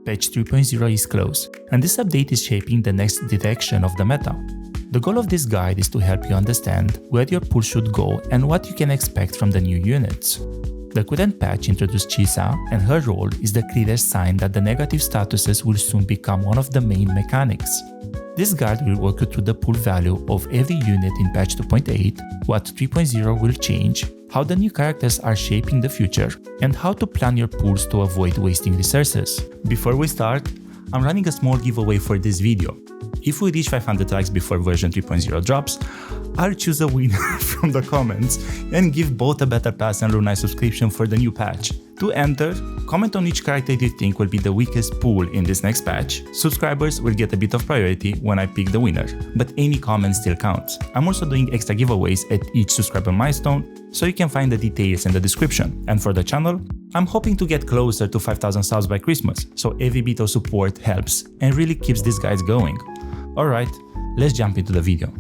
Patch 3.0 is close, and this update is shaping the next direction of the meta. The goal of this guide is to help you understand where your pool should go and what you can expect from the new units. The current patch introduced Chisa, and her role is the clearest sign that the negative statuses will soon become one of the main mechanics. This guide will walk you through the pool value of every unit in patch 2.8, what 3.0 will change, how the new characters are shaping the future, and how to plan your pools to avoid wasting resources. Before we start, I'm running a small giveaway for this video. If we reach 500 likes before version 3.0 drops, I'll choose a winner from the comments and give both a Battle Pass and Lynae subscription for the new patch. To enter, comment on which character you think will be the weakest pool in this next patch. Subscribers will get a bit of priority when I pick the winner, but any comment still counts. I'm also doing extra giveaways at each subscriber milestone, so you can find the details in the description. And for the channel, I'm hoping to get closer to 5,000 subs by Christmas, so every bit of support helps and really keeps these guys going. Alright, let's jump into the video.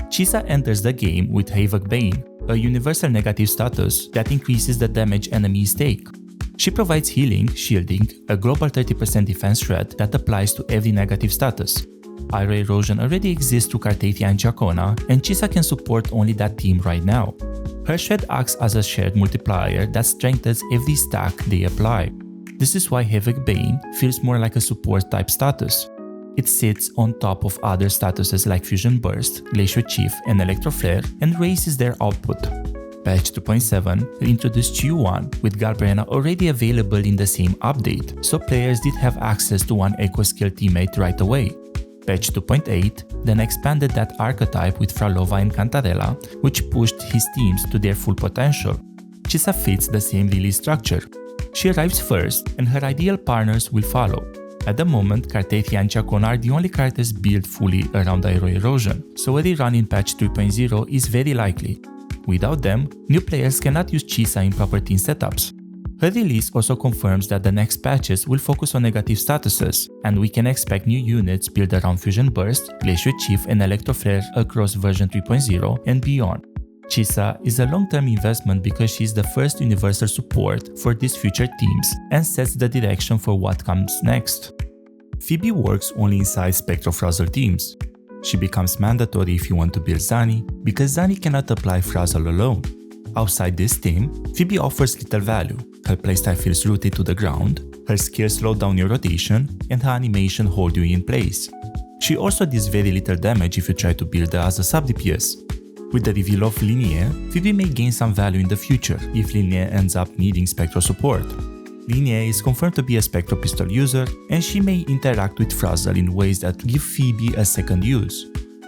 Chisa enters the game with Havoc Bane, a universal negative status that increases the damage enemies take. She provides healing, shielding, a global 30% defense threat that applies to every negative status. Aero Erosion already exists through Cartatia and Chacona, and Chisa can support only that team right now. Her shred acts as a shared multiplier that strengthens every stack they apply. This is why Havoc Bane feels more like a support type status. It sits on top of other statuses like Fusion Burst, Glacier Chief, and Electro Flare and raises their output. Patch 2.7 introduced Q1 with Galbrena already available in the same update, so players did have access to one Echo Skill teammate right away. Patch 2.8 then expanded that archetype with Phrolova and Cantarella, which pushed his teams to their full potential. Chisa fits the same release structure. She arrives first, and her ideal partners will follow. At the moment, Cartatia and Chacona are the only characters built fully around Aero Erosion, so a rerun in patch 3.0 is very likely. Without them, new players cannot use Chisa in proper team setups. Her release also confirms that the next patches will focus on negative statuses, and we can expect new units built around Fusion Burst, Glacier Chief, and Electro Flare across version 3.0 and beyond. Chisa is a long-term investment because she is the first universal support for these future teams and sets the direction for what comes next. Phoebe works only inside Spectro Frazzle teams. She becomes mandatory if you want to build Zani, because Zani cannot apply Frazzle alone. Outside this team, Phoebe offers little value. Her playstyle feels rooted to the ground, her skills slow down your rotation, and her animation hold you in place. She also does very little damage if you try to build her as a sub-DPS. With the reveal of Lynae, Phoebe may gain some value in the future if Lynae ends up needing Spectro support. Lynae is confirmed to be a Spectro pistol user, and she may interact with Frazzle in ways that give Phoebe a second use.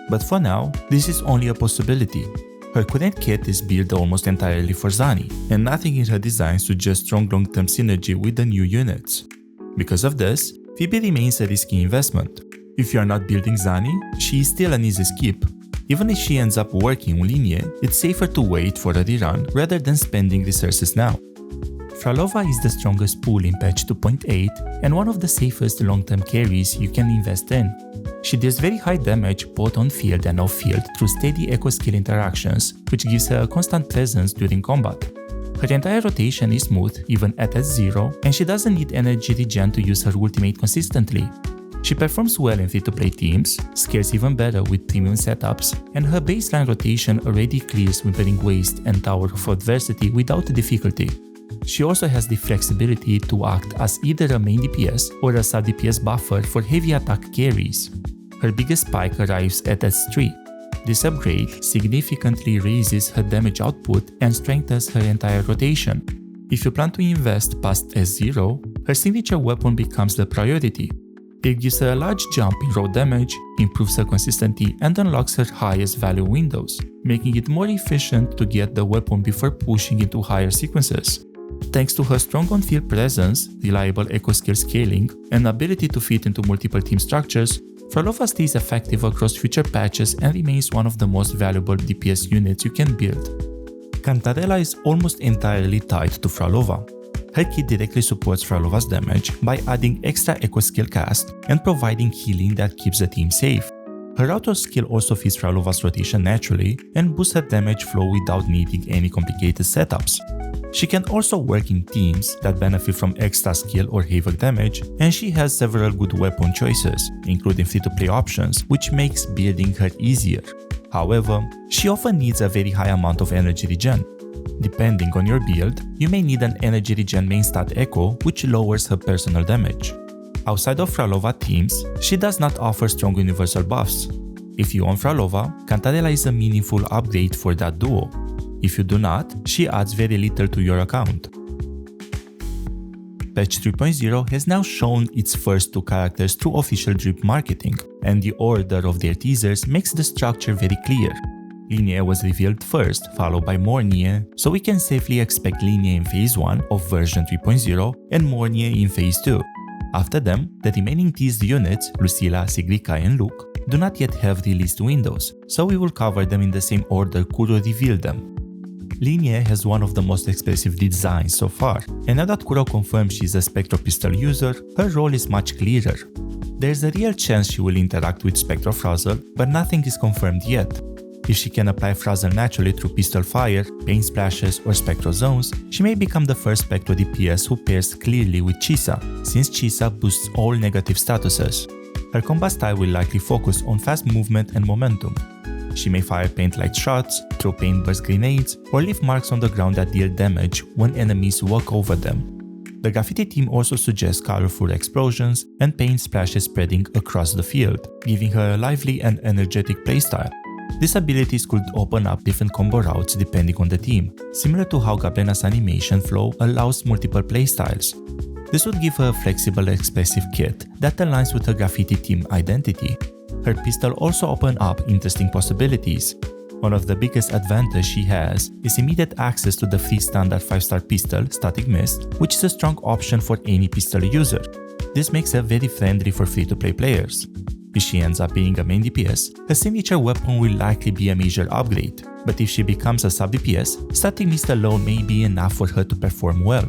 But for now, this is only a possibility. Her current kit is built almost entirely for Zani, and nothing in her design suggests strong long-term synergy with the new units. Because of this, Phoebe remains a risky investment. If you are not building Zani, she is still an easy skip. Even if she ends up working with Lynae, it's safer to wait for a rerun rather than spending resources now. Phrolova is the strongest pool in patch 2.8 and one of the safest long-term carries you can invest in. She deals very high damage both on field and off field through steady echo skill interactions, which gives her a constant presence during combat. Her entire rotation is smooth even at S0, and she doesn't need energy regen to use her ultimate consistently. She performs well in free-to-play teams, scales even better with premium setups, and her baseline rotation already clears Wuthering Waves and Tower of Adversity without difficulty. She also has the flexibility to act as either a main DPS or a sub-DPS buffer for heavy attack carries. Her biggest spike arrives at S3. This upgrade significantly raises her damage output and strengthens her entire rotation. If you plan to invest past S0, her signature weapon becomes the priority. It gives her a large jump in raw damage, improves her consistency, and unlocks her highest value windows, making it more efficient to get the weapon before pushing into higher sequences. Thanks to her strong on-field presence, reliable echo skill scaling, and ability to fit into multiple team structures, Phrolova stays effective across future patches and remains one of the most valuable DPS units you can build. Cantarella is almost entirely tied to Phrolova. Her kit directly supports Phrolova's damage by adding extra echo skill cast and providing healing that keeps the team safe. Her auto skill also fits Phrolova's rotation naturally and boosts her damage flow without needing any complicated setups. She can also work in teams that benefit from extra skill or havoc damage, and she has several good weapon choices, including free-to-play options, which makes building her easier. However, she often needs a very high amount of energy regen. Depending on your build, you may need an energy regen main stat echo, which lowers her personal damage. Outside of Phrolova teams, she does not offer strong universal buffs. If you own Phrolova, Cantarella is a meaningful upgrade for that duo. If you do not, she adds very little to your account. Patch 3.0 has now shown its first two characters through official drip marketing, and the order of their teasers makes the structure very clear. Lynae was revealed first, followed by Mornye, so we can safely expect Lynae in Phase 1 of version 3.0 and Mornye in Phase 2. After them, the remaining teased units, Lucilla, Sigrika and Luuk, do not yet have released windows, so we will cover them in the same order Kuro revealed them. Lynae has one of the most expressive designs so far, and now that Kuro confirms she is a Spectro pistol user, her role is much clearer. There's a real chance she will interact with Spectro Frazzle, but nothing is confirmed yet. If she can apply Frazzle naturally through pistol fire, paint splashes or Spectro zones, she may become the first Spectro DPS who pairs clearly with Chisa, since Chisa boosts all negative statuses. Her combat style will likely focus on fast movement and momentum. She may fire paint-like shots, throw paint burst grenades, or leave marks on the ground that deal damage when enemies walk over them. The graffiti team also suggests colorful explosions and paint splashes spreading across the field, giving her a lively and energetic playstyle. These abilities could open up different combo routes depending on the team, similar to how Gablena's animation flow allows multiple playstyles. This would give her a flexible, expressive kit that aligns with her graffiti team identity. Her pistol also opens up interesting possibilities. One of the biggest advantages she has is immediate access to the free standard 5-star pistol, Static Mist, which is a strong option for any pistol user. This makes her very friendly for free-to-play players. If she ends up being a main DPS, her signature weapon will likely be a major upgrade, but if she becomes a sub-DPS, Static Mist alone may be enough for her to perform well.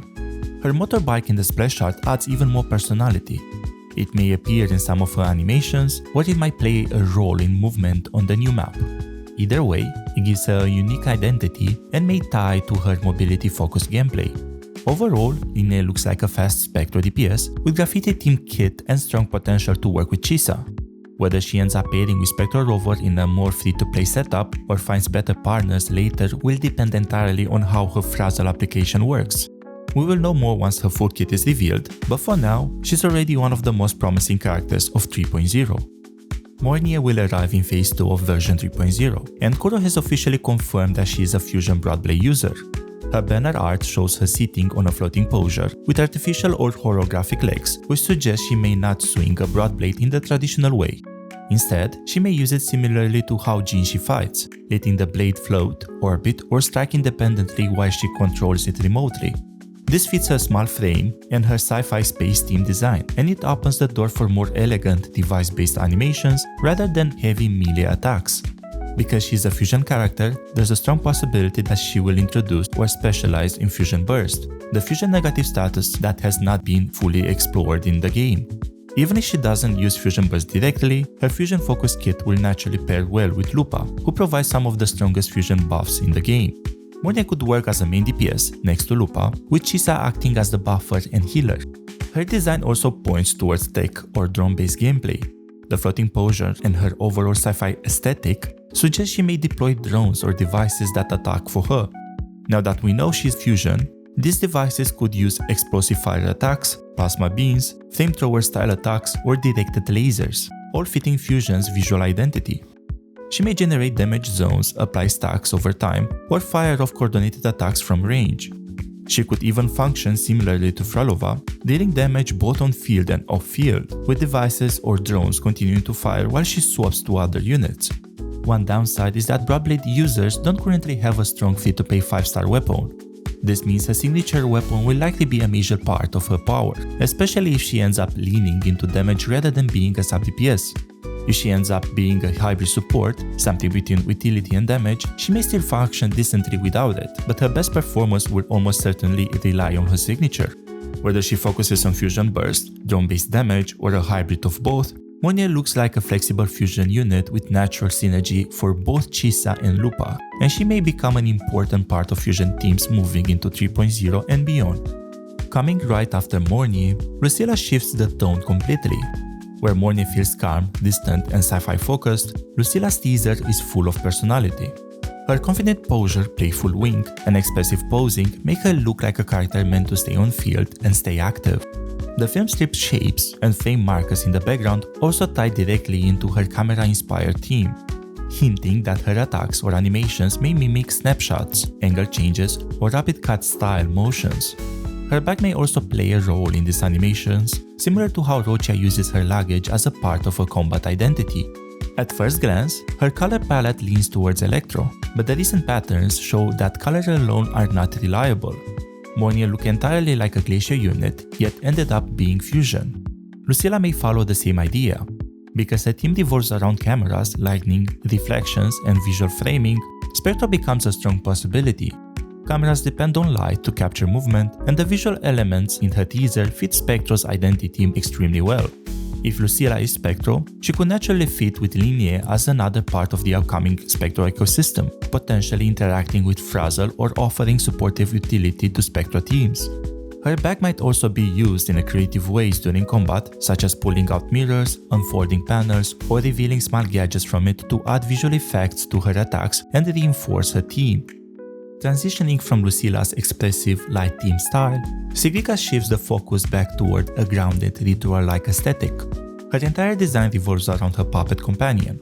Her motorbike in the splash art adds even more personality. It may appear in some of her animations, or it might play a role in movement on the new map. Either way, it gives her a unique identity and may tie to her mobility-focused gameplay. Overall, Lynae looks like a fast Spectro DPS with graffiti team kit and strong potential to work with Chisa. Whether she ends up pairing with Phrolova in a more free-to-play setup or finds better partners later will depend entirely on how her Frazzle application works. We will know more once her full kit is revealed, but for now, she's already one of the most promising characters of 3.0. Mornye will arrive in Phase 2 of version 3.0, and Kuro has officially confirmed that she is a Fusion Broadblade user. Her banner art shows her sitting on a floating posture with artificial or holographic legs, which suggests she may not swing a Broadblade in the traditional way. Instead, she may use it similarly to how Jinshi fights, letting the blade float, orbit, or strike independently while she controls it remotely. This fits her small frame and her sci-fi space theme design, and it opens the door for more elegant device-based animations rather than heavy melee attacks. Because she's a fusion character, there's a strong possibility that she will introduce or specialize in Fusion Burst, the fusion negative status that has not been fully explored in the game. Even if she doesn't use Fusion Burst directly, her fusion focus kit will naturally pair well with Lupa, who provides some of the strongest fusion buffs in the game. Mornye could work as a main DPS next to Lupa, with Chisa acting as the buffer and healer. Her design also points towards tech or drone-based gameplay. The floating posture and her overall sci-fi aesthetic suggest she may deploy drones or devices that attack for her. Now that we know she's fusion, these devices could use explosive fire attacks, plasma beams, flamethrower style attacks, or directed lasers, all fitting Fusion's visual identity. She may generate damage zones, apply stacks over time, or fire off coordinated attacks from range. She could even function similarly to Phrolova, dealing damage both on field and off-field, with devices or drones continuing to fire while she swaps to other units. One downside is that Broadblade users don't currently have a strong free-to-play 5-star weapon. This means her signature weapon will likely be a major part of her power, especially if she ends up leaning into damage rather than being a sub-DPS. If she ends up being a hybrid support, something between utility and damage, she may still function decently without it, but her best performance will almost certainly rely on her signature. Whether she focuses on Fusion Burst, drone-based damage, or a hybrid of both, Mornye looks like a flexible fusion unit with natural synergy for both Chisa and Lupa, and she may become an important part of fusion teams moving into 3.0 and beyond. Coming right after Mornye, Lucilla shifts the tone completely. Where Mornye feels calm, distant, and sci-fi focused, Lucilla's teaser is full of personality. Her confident posture, playful wink, and expressive posing make her look like a character meant to stay on field and stay active. The film strip's shapes and frame markers in the background also tie directly into her camera-inspired theme, hinting that her attacks or animations may mimic snapshots, angle changes, or rapid cut style motions. Her bag may also play a role in these animations, similar to how Rocha uses her luggage as a part of a combat identity. At first glance, her color palette leans towards electro, but the recent patterns show that color alone are not reliable. Mornye looked entirely like a glacier unit, yet ended up being fusion. Lucilla may follow the same idea. Because the team revolves around cameras, lighting, reflections, and visual framing, Spectro becomes a strong possibility. Cameras depend on light to capture movement, and the visual elements in her teaser fit Spectro's identity extremely well. If Lucilla is Spectro, she could naturally fit with Lynae as another part of the upcoming Spectro ecosystem, potentially interacting with Frazzle or offering supportive utility to Spectro teams. Her bag might also be used in creative ways during combat, such as pulling out mirrors, unfolding panels, or revealing small gadgets from it to add visual effects to her attacks and reinforce her theme. Transitioning from Lucilla's expressive light theme style, Sigrika shifts the focus back toward a grounded, ritual-like aesthetic. Her entire design revolves around her puppet companion.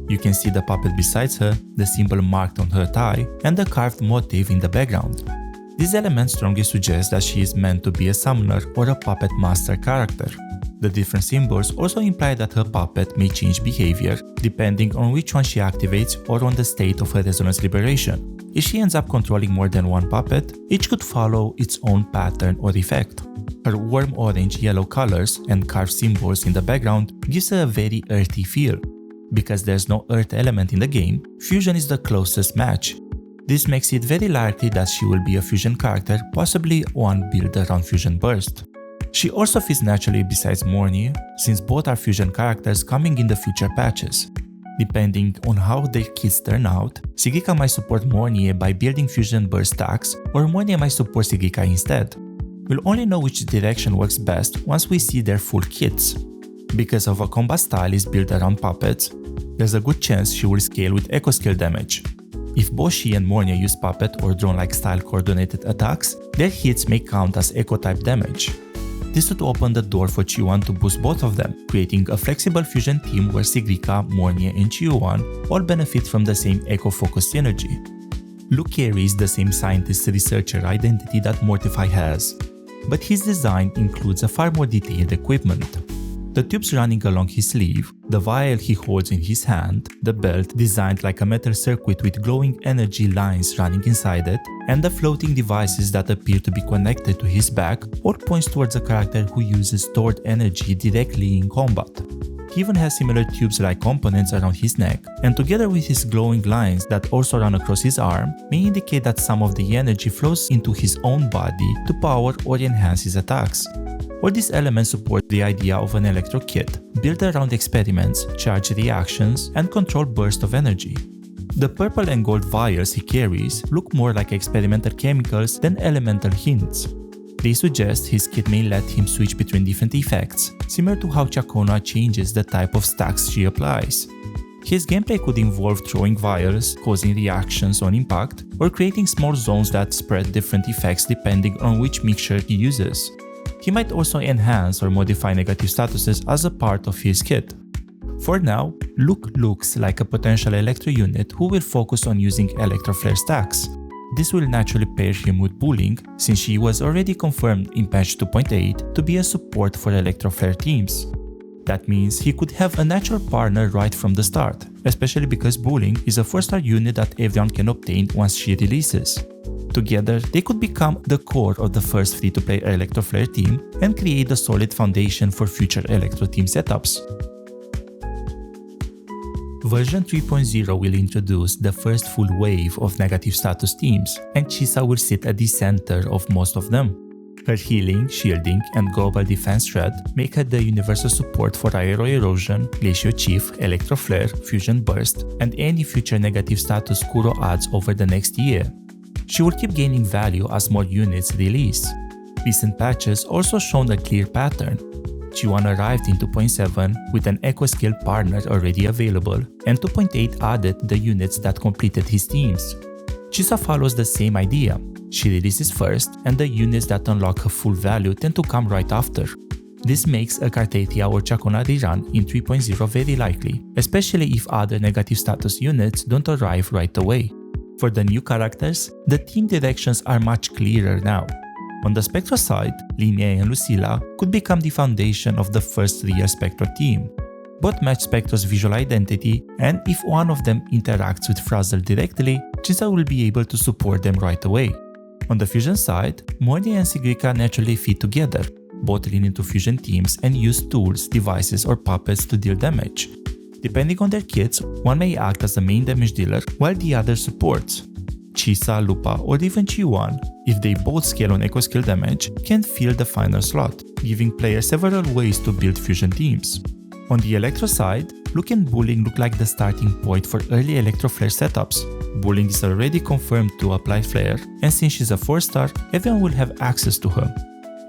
You can see the puppet beside her, the symbol marked on her thigh, and the carved motif in the background. These elements strongly suggest that she is meant to be a summoner or a puppet master character. The different symbols also imply that her puppet may change behavior depending on which one she activates or on the state of her resonance liberation. If she ends up controlling more than one puppet, each could follow its own pattern or effect. Her warm orange-yellow colors and carved symbols in the background gives her a very earthy feel. Because there's no earth element in the game, fusion is the closest match. This makes it very likely that she will be a fusion character, possibly one built around Fusion Burst. She also fits naturally besides Mornye, since both are fusion characters coming in the future patches. Depending on how their kits turn out, Sigrika might support Mornye by building Fusion Burst stacks, or Mornye might support Sigrika instead. We'll only know which direction works best once we see their full kits. Because of a combat style is built around puppets, there's a good chance she will scale with echo skill damage. If both she and Mornye use puppet or drone-like style coordinated attacks, their hits may count as echo type damage. This would open the door for Chi-1 to boost both of them, creating a flexible fusion team where Sigrika, Mornye, and Chi-1 all benefit from the same echo-focused synergy. Luuk carries the same scientist-researcher identity that Mortify has, but his design includes a far more detailed equipment. The tubes running along his sleeve, the vial he holds in his hand, the belt designed like a metal circuit with glowing energy lines running inside it, and the floating devices that appear to be connected to his back all points towards a character who uses stored energy directly in combat. He even has similar tubes-like components around his neck, and together with his glowing lines that also run across his arm, may indicate that some of the energy flows into his own body to power or enhance his attacks. All these elements support the idea of an electro kit, built around experiments, charge reactions, and controlled bursts of energy. The purple and gold vials he carries look more like experimental chemicals than elemental hints. They suggest his kit may let him switch between different effects, similar to how Chakona changes the type of stacks she applies. His gameplay could involve throwing vials, causing reactions on impact, or creating small zones that spread different effects depending on which mixture he uses. He might also enhance or modify negative statuses as a part of his kit. For now, Luuk looks like a potential electro unit who will focus on using electro flare stacks. This will naturally pair him with Bullying, since she was already confirmed in patch 2.8 to be a support for electro flare teams. That means he could have a natural partner right from the start, especially because Bullying is a 4-star unit that everyone can obtain once she releases. Together, they could become the core of the first free-to-play Electro Flare team and create a solid foundation for future Electro team setups. Version 3.0 will introduce the first full wave of negative status teams, and Chisa will sit at the center of most of them. Her healing, shielding, and global defense threat make her the universal support for Aero Erosion, Glacial Chief, Electro Flare, Fusion Burst, and any future negative status Kuro adds over the next year. She will keep gaining value as more units release. Recent patches also shown a clear pattern. G1 arrived in 2.7 with an Echo Skill partner already available, and 2.8 added the units that completed his teams. Chisa follows the same idea. She releases first, and the units that unlock her full value tend to come right after. This makes a Cartetia or Chacona rerun in 3.0 very likely, especially if other negative status units don't arrive right away. For the new characters, the team directions are much clearer now. On the Spectro side, Lynae and Lucilla could become the foundation of the first real Spectro team. Both match Spectro's visual identity, and if one of them interacts with Frazzle directly, Chisa will be able to support them right away. On the Fusion side, Mornye and Sigrika naturally fit together. Both lean into Fusion teams and use tools, devices, or puppets to deal damage. Depending on their kits, one may act as the main damage dealer while the other supports. Chisa, Lupa, or even G1, if they both scale on Echo Skill damage, can fill the final slot, giving players several ways to build Fusion teams. On the Electro side, Luuk and Bullying look like the starting point for early Electro Flare setups. Bullying is already confirmed to apply Flare, and since she's a 4-star, everyone will have access to her.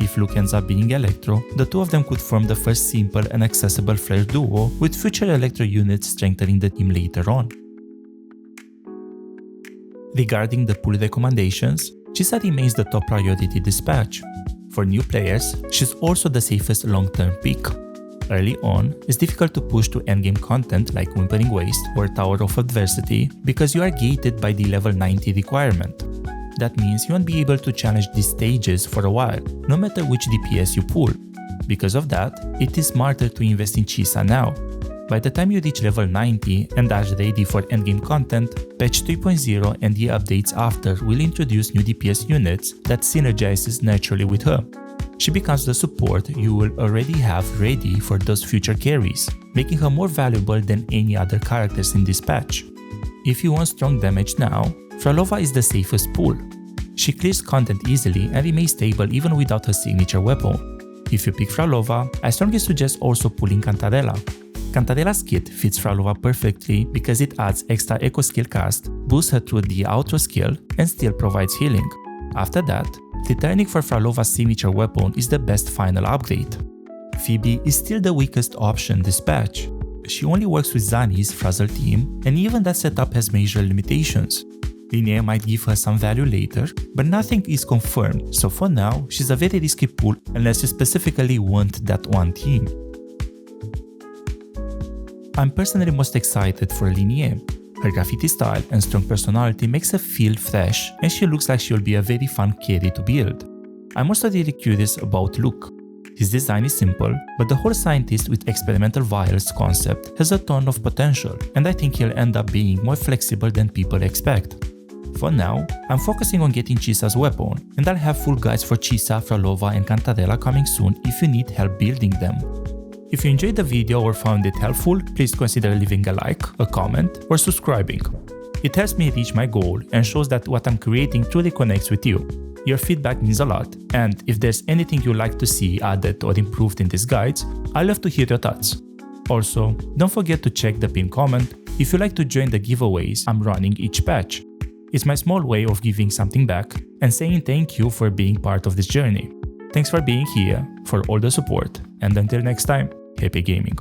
If Luuk ends up being Electro, the two of them could form the first simple and accessible Flare duo, with future Electro units strengthening the team later on. Regarding the pull recommendations, Chisa remains the top priority this patch. For new players, she's also the safest long-term pick. Early on, it's difficult to push to endgame content like Wuthering Waves or Tower of Adversity because you are gated by the level 90 requirement. That means you won't be able to challenge these stages for a while, no matter which DPS you pull. Because of that, it is smarter to invest in Chisa now. By the time you reach level 90 and are ready for endgame content, patch 3.0 and the updates after will introduce new DPS units that synergizes naturally with her. She becomes the support you will already have ready for those future carries, making her more valuable than any other characters in this patch. If you want strong damage now, Phrolova is the safest pull. She clears content easily and remains stable even without her signature weapon. If you pick Phrolova, I strongly suggest also pulling Cantarella. Cantarella's kit fits Phrolova perfectly because it adds extra Echo Skill cast, boosts her through the outro skill, and still provides healing. After that, returning for Phrolova's signature weapon is the best final upgrade. Phoebe is still the weakest option this patch. She only works with Zani's Frazzle team, and even that setup has major limitations. Lynae might give her some value later, but nothing is confirmed, so for now, she's a very risky pull unless you specifically want that one team. I'm personally most excited for Lynae. Her graffiti style and strong personality makes her feel fresh, and she looks like she'll be a very fun carry to build. I'm also really curious about Luuk. His design is simple, but the whole scientist with experimental vials concept has a ton of potential, and I think he'll end up being more flexible than people expect. For now, I'm focusing on getting Chisa's weapon, and I'll have full guides for Chisa, Phrolova, and Cantarella coming soon if you need help building them. If you enjoyed the video or found it helpful, please consider leaving a like, a comment, or subscribing. It helps me reach my goal and shows that what I'm creating truly connects with you. Your feedback means a lot, and if there's anything you'd like to see added or improved in these guides, I'd love to hear your thoughts. Also, don't forget to check the pinned comment if you'd like to join the giveaways I'm running each patch. It's my small way of giving something back and saying thank you for being part of this journey. Thanks for being here, for all the support, and until next time, happy gaming.